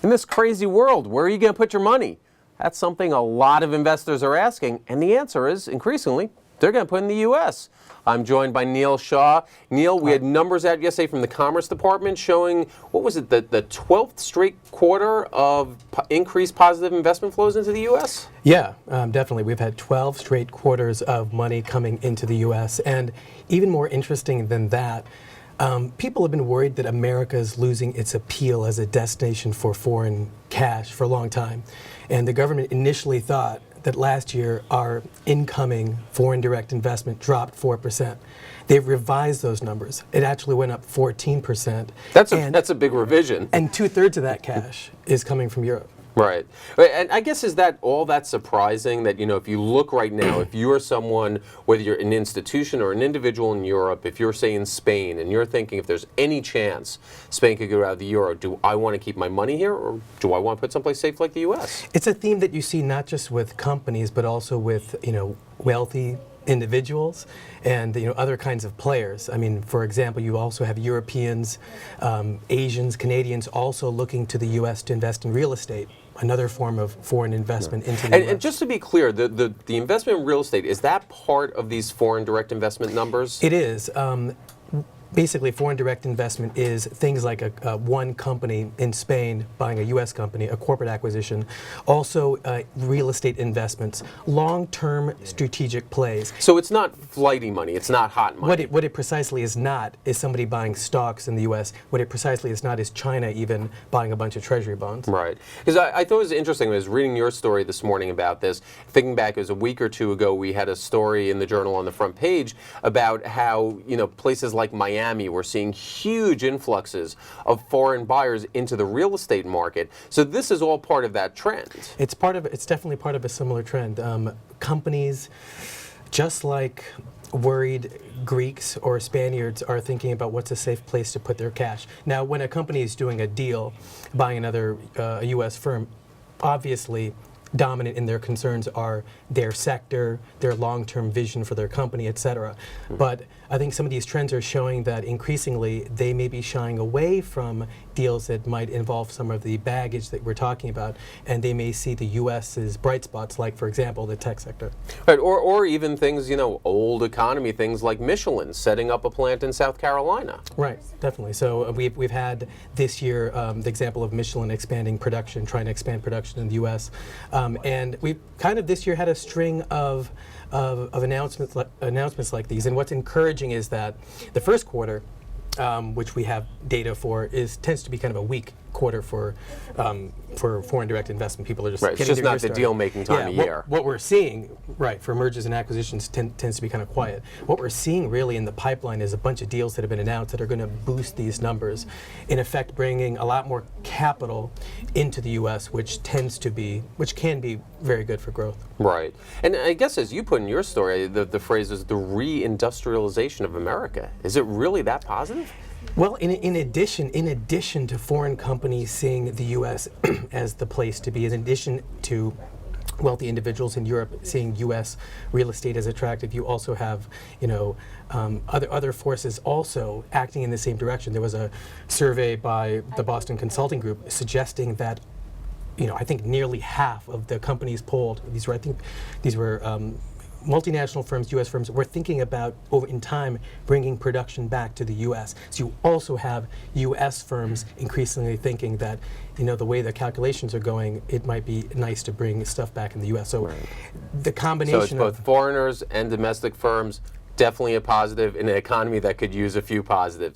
In this crazy world, where are you going to put your money? That's something a lot of investors are asking, and the answer is, increasingly, they're going to put in the U.S. I'm joined by Neil Shaw. Neil, we had numbers out yesterday from the Commerce Department showing, what was it, the 12th straight quarter of increased positive investment flows into the U.S.? Yeah, definitely. We've had 12 straight quarters of money coming into the U.S. And even more interesting than that, people have been worried that America is losing its appeal as a destination for foreign cash for a long time. And the government initially thought that last year our incoming foreign direct investment dropped 4%. They've revised those numbers. It actually went up 14%. That's a big revision. And 2/3 of that cash is coming from Europe. Right. And I guess, is that all that surprising that, if you look right now, if you're someone, whether you're an institution or an individual in Europe, if you're, say, in Spain, and you're thinking if there's any chance Spain could get out of the euro, do I want to keep my money here, or do I want to put someplace safe like the U.S.? It's a theme that you see not just with companies, but also with, wealthy individuals and other kinds of players. I mean, for example, you also have Europeans, Asians, Canadians also looking to the U.S. to invest in real estate, another form of foreign investment into the U.S. And just to be clear, the investment in real estate, is that part of these foreign direct investment numbers? It is. Basically, foreign direct investment is things like one company in Spain buying a U.S. company, a corporate acquisition, also real estate investments, long-term strategic plays. So it's not flighty money, it's not hot money. What it precisely is not is somebody buying stocks in the U.S. What it precisely is not is China even buying a bunch of Treasury bonds. Right. Because I thought it was interesting, I was reading your story this morning about this, thinking back, it was a week or two ago, we had a story in the Journal on the front page about how, places like Miami, we're seeing huge influxes of foreign buyers into the real estate market. So this is all part of that trend. It's definitely part of a similar trend. Companies, just like worried Greeks or Spaniards, are thinking about what's a safe place to put their cash. Now, when a company is doing a deal, buying another a U.S. firm, obviously dominant in their concerns are their sector, their long-term vision for their company, etc. But I think some of these trends are showing that increasingly they may be shying away from deals that might involve some of the baggage that we're talking about, and they may see the U.S. as bright spots, like, for example, the tech sector. Right, or even things, old economy, things like Michelin setting up a plant in South Carolina. Right, definitely. So we've had this year the example of Michelin expanding production, trying to expand production in the U.S. And we've kind of this year had a string of announcements like these. And what's encouraging is that the first quarter, which we have data for, tends to be kind of a weak quarter for foreign direct investment. People are just it's just not the deal-making time of year. What we're seeing, for mergers and acquisitions tends to be kind of quiet. What we're seeing really in the pipeline is a bunch of deals that have been announced that are going to boost these numbers, in effect bringing a lot more capital into the U.S., which can be very good for growth. Right. And I guess, as you put in your story, the phrase is the reindustrialization of America. Is it really that positive? Well, in addition to foreign companies seeing the U.S. as the place to be, in addition to wealthy individuals in Europe seeing U.S. real estate as attractive, you also have, other forces also acting in the same direction. There was a survey by the Boston Consulting Group suggesting that, I think nearly half of the companies polled, these were multinational firms, U.S. firms, were thinking about, over in time, bringing production back to the U.S. So you also have U.S. firms increasingly thinking that, the way the calculations are going, it might be nice to bring stuff back in the U.S. So the combination So it's both foreigners and domestic firms, definitely a positive in an economy that could use a few positives.